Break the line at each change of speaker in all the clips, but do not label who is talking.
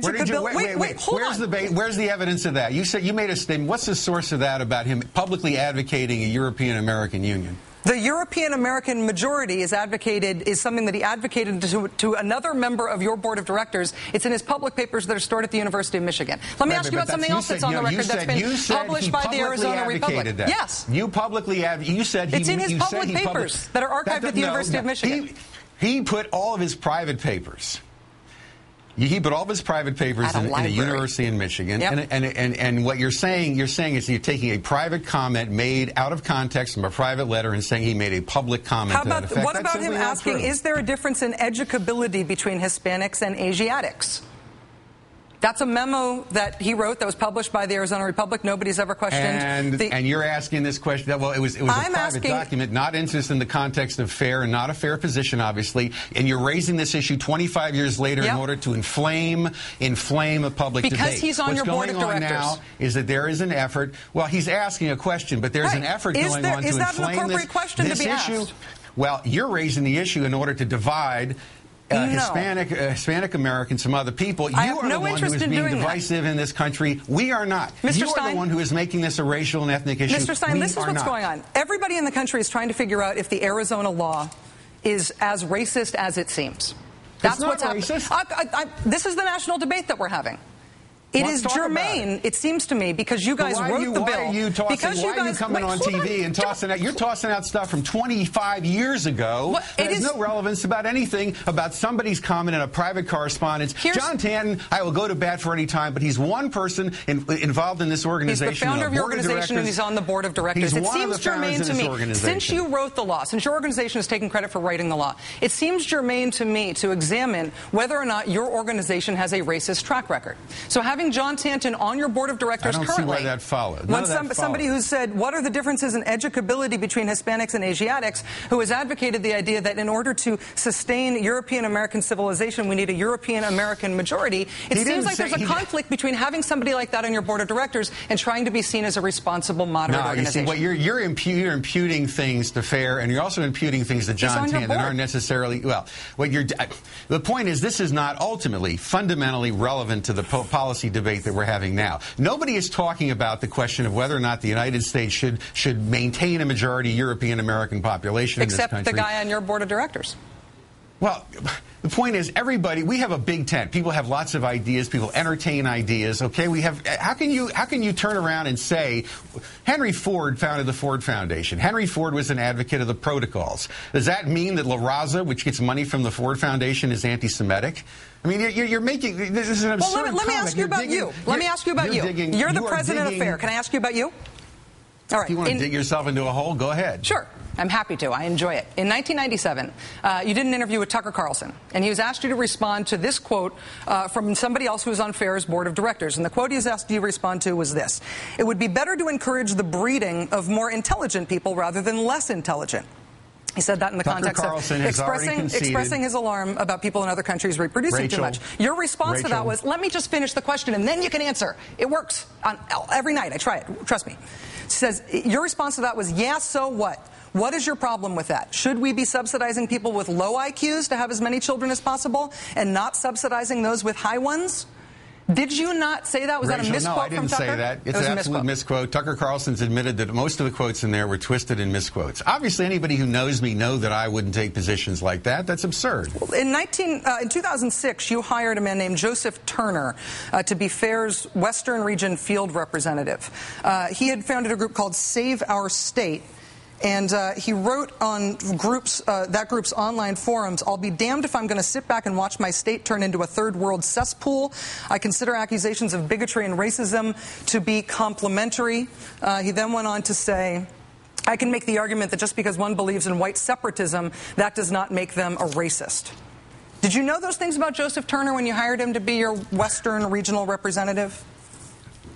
Wait, hold on.
Where's the evidence of that? You said you made a statement. What's the source of that about him publicly advocating a European American Union?
The European American majority is something that he advocated to another member of your board of directors. It's in his public papers that are stored at the University of Michigan. Let me ask you about something else that's on the record that's been published by the Arizona Republic. Yes.
You publicly you said he...
It's in his public papers that are archived at the University of Michigan.
He put all of his private papers... He put all of his private papers in a university in Michigan, yep. and what you're saying is you're taking a private comment made out of context from a private letter and saying he made a public comment to that effect.
What about him asking, is there a difference in educability between Hispanics and Asiatics? That's a memo that he wrote that was published by the Arizona Republic. Nobody's ever questioned.
And you're asking this question. Well, it was a private document, not interest in the context of fair and not a fair position, obviously. And you're raising this issue 25 years later in order to inflame a public debate.
Because he's on your board of directors.
What's going on now is that there is an effort. Well, he's asking a question, but there's an effort going on to inflame this issue. Is that an appropriate question to be asked? Well, you're raising the issue in order to divide Hispanic Americans from other people. You are the one who is being divisive in this country. We are not. You are the one who is making this a racial and ethnic issue.
Mr. Stein, this is what's going on. Everybody in the country is trying to figure out if the Arizona law is as racist as it seems.
That's what's happening.
This is the national debate that we're having. It is germane, it seems to me, because you guys wrote the bill.
Why are you coming on TV and tossing out? You're tossing out stuff from 25 years ago. It has no relevance about anything about somebody's comment in a private correspondence. John Tanton, I will go to bat for any time, but he's one person involved in this organization.
He's the founder of your organization, and he's on the board of directors. It seems germane to me, since you wrote the law, since your organization is taking credit for writing the law, it seems germane to me to examine whether or not your organization has a racist track record. So having John Tanton on your board of directors currently.
I don't see why that followed.
Somebody who said, what are the differences in educability between Hispanics and Asiatics, who has advocated the idea that in order to sustain European American civilization, we need a European American majority. It seems like there's a conflict between having somebody like that on your board of directors and trying to be seen as a responsible, moderate organization.
You see, you're imputing things to FAIR, and you're also imputing things to John Tanton that aren't necessarily, the point is this is not ultimately, fundamentally relevant to the policy debate that we're having now. Nobody is talking about the question of whether or not the United States should maintain a majority European American population in this country.
Except the guy on your board of directors.
Well, the point is, we have a big tent. People have lots of ideas. People entertain ideas. Okay, how can you turn around and say, Henry Ford founded the Ford Foundation. Henry Ford was an advocate of the protocols. Does that mean that La Raza, which gets money from the Ford Foundation, is anti-Semitic? I mean, you're making this is an absurd comment.
Let me ask you about you. Let me ask you about you. You're the president of FAIR. Can I ask you about you? All right.
If you want to dig yourself into a hole, go ahead.
Sure. I'm happy to. I enjoy it. In 1997, you did an interview with Tucker Carlson, and he was asked you to respond to this quote from somebody else who was on FAIR's board of directors. And the quote he was asked you to respond to was this: "It would be better to encourage the breeding of more intelligent people rather than less intelligent." He said that in the context of expressing his alarm about people in other countries reproducing too much. Your response to that was, let me just finish the question and then you can answer. It works every night. I try it. Trust me. He says, your response to that was, yeah, so what? What is your problem with that? Should we be subsidizing people with low IQs to have as many children as possible and not subsidizing those with high ones? Did you not say that? Was that a misquote from Tucker?
No, I didn't say that. It's an absolute misquote. Tucker Carlson's admitted that most of the quotes in there were twisted and misquotes. Obviously, anybody who knows me knows that I wouldn't take positions like that. That's absurd.
In 2006, you hired a man named Joseph Turner to be FAIR's Western Region field representative. He had founded a group called Save Our State. And he wrote on that group's online forums, "I'll be damned if I'm going to sit back and watch my state turn into a third world cesspool. I consider accusations of bigotry and racism to be complimentary." He then went on to say, "I can make the argument that just because one believes in white separatism, that does not make them a racist." Did you know those things about Joseph Turner when you hired him to be your Western regional representative?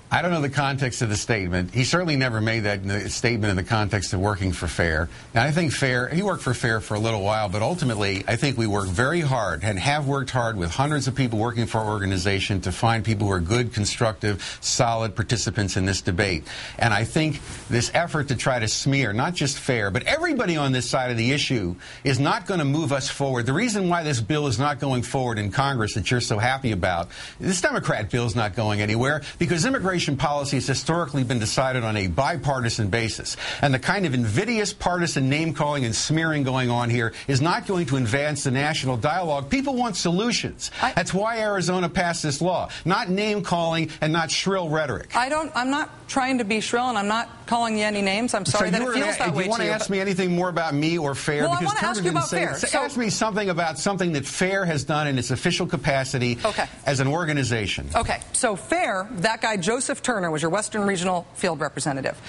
I don't know the context of the statement. He certainly never made that statement in the context of working for FAIR. And I think FAIR, he worked for FAIR for a little while, but ultimately I think we work very hard and have worked hard with hundreds of people working for our organization to find people who are good, constructive, solid participants in this debate. And I think this effort to try to smear not just FAIR, but everybody on this side of the issue is not going to move us forward. The reason why this bill is not going forward in Congress that you're so happy about, this Democrat bill is not going anywhere because immigration policy has historically been decided on a bipartisan basis. And the kind of invidious partisan name-calling and smearing going on here is not going to advance the national dialogue. People want solutions. That's why Arizona passed this law. Not name-calling and not shrill rhetoric.
I'm not trying to be shrill, and I'm not calling you any names. I'm sorry that it feels that way to you.
Do you want to ask me anything more about me or FAIR?
Well, I want to ask you about FAIR.
Ask me something about something that FAIR has done in its official capacity as an organization.
Okay, so FAIR, that guy Joseph Turner was your Western Regional Field Representative.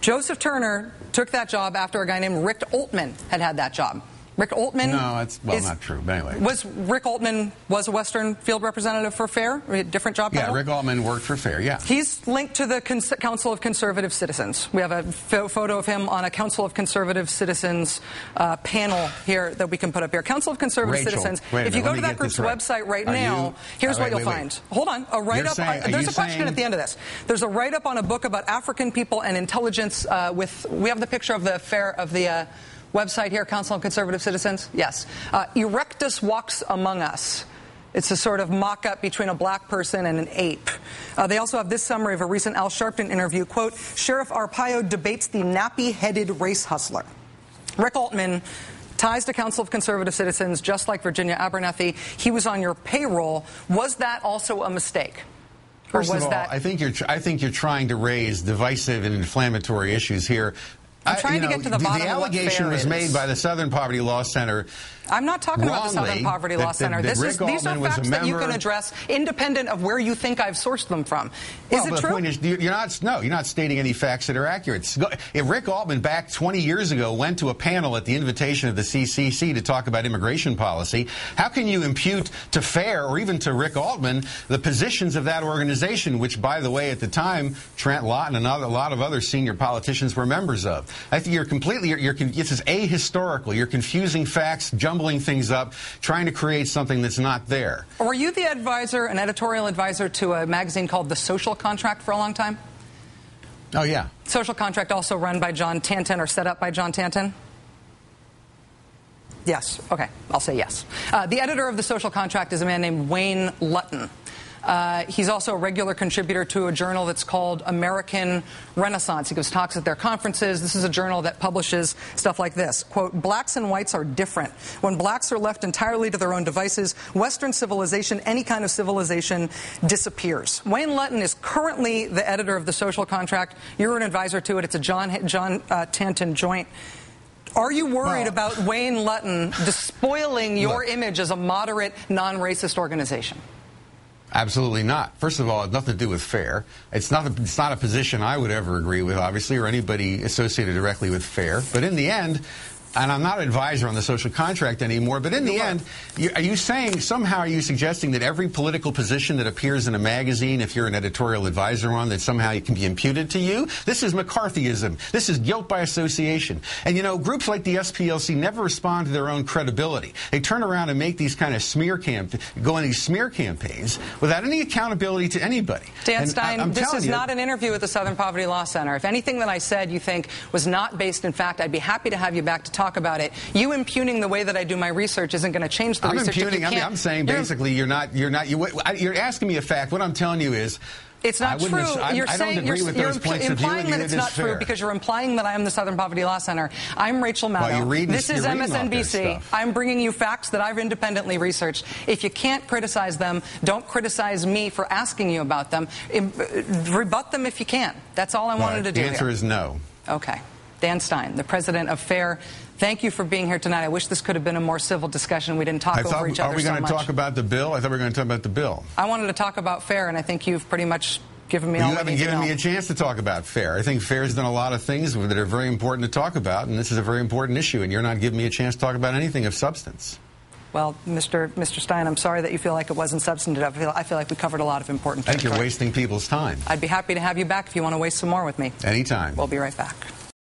Joseph Turner took that job after a guy named Rick Oltmann had that job. Rick Oltmann... No,
that's, not true, but anyway.
Rick Oltmann was a Western Field Representative for FAIR? A different job title?
Yeah, Rick Oltmann worked for FAIR, yeah.
He's linked to the Council of Conservative Citizens. We have a photo of him on a Council of Conservative Citizens panel here that we can put up here. Council of Conservative Citizens. If you go to that group's website right now, here's what you'll find. Hold on. A write-up. There's a question at the end of this. There's a write-up on a book about African people and intelligence we have the picture of the FAIR, of the... website here, Council of Conservative Citizens? Yes. Erectus walks among us. It's a sort of mock-up between a black person and an ape. They also have this summary of a recent Al Sharpton interview. Quote, Sheriff Arpaio debates the nappy-headed race hustler. Rick Oltmann ties to Council of Conservative Citizens, just like Virginia Abernathy. He was on your payroll. Was that also a mistake?
First of all, I think you're trying to raise divisive and inflammatory issues here.
I'm trying to get to the bottom of what FAIR is.
The allegation was made by the Southern Poverty Law Center.
I'm not talking about the Southern Poverty Law Center. These are facts that you can address independent of where you think I've sourced them from. Is it true?
The point is, you're not stating any facts that are accurate. If Rick Altman back 20 years ago went to a panel at the invitation of the CCC to talk about immigration policy, how can you impute to FAIR or even to Rick Altman the positions of that organization, which, by the way, at the time, Trent Lott and a lot of other senior politicians were members of? I think this is ahistorical. You're confusing facts, jumbling things up, trying to create something that's not there.
Were you the advisor, an editorial advisor to a magazine called The Social Contract for a long time?
Oh, yeah.
Social Contract, also run by John Tanton or set up by John Tanton? Yes. Okay. I'll say yes. The editor of The Social Contract is a man named Wayne Lutton. He's also a regular contributor to a journal that's called American Renaissance. He gives talks at their conferences. This is a journal that publishes stuff like this. Quote, blacks and whites are different. When blacks are left entirely to their own devices, Western civilization, any kind of civilization, disappears. Wayne Lutton is currently the editor of The Social Contract. You're an advisor to it. It's a John Tanton joint. Are you worried about Wayne Lutton despoiling your image as a moderate, non-racist organization?
Absolutely not. First of all, it has nothing to do with FAIR. It's not a position I would ever agree with, obviously, or anybody associated directly with FAIR. But in the end, and I'm not an advisor on The Social Contract anymore, but in the end, are you suggesting that every political position that appears in a magazine, if you're an editorial advisor on, that somehow it can be imputed to you? This is McCarthyism. This is guilt by association. And, you know, groups like the SPLC never respond to their own credibility. They turn around and make these kind of go on these smear campaigns without any accountability to anybody.
Dan Stein, this is not an interview with the Southern Poverty Law Center. If anything that I said you think was not based in fact, I'd be happy to have you back to talk about it. You impugning the way that I do my research isn't going to change the research.
I'm saying basically you're asking me a fact. What I'm telling you is
it's not true. You're saying you're implying that it's not true because you're implying that I am the Southern Poverty Law Center. I'm Rachel Maddow. This is MSNBC. I'm bringing you facts that I've independently researched. If you can't criticize them, don't criticize me for asking you about them. Rebut them if you can. That's all I wanted to do.
The answer is no.
Okay. Dan Stein, the president of FAIR. Thank you for being here tonight. I wish this could have been a more civil discussion. We didn't talk over each other so much.
Are we going to talk about the bill? I thought we were going to talk about the bill.
I wanted to talk about FAIR, and I think you've pretty much given me all I need to know.
You haven't given me a chance to talk about FAIR. I think FAIR has done a lot of things that are very important to talk about, and this is a very important issue, and you're not giving me a chance to talk about anything of substance.
Well, Mr. Stein, I'm sorry that you feel like it wasn't substantive. I feel like we covered a lot of important
I think
territory.
you're wasting people's time.
I'd be happy to have you back if you want to waste some more with me.
Anytime.
We'll be right back.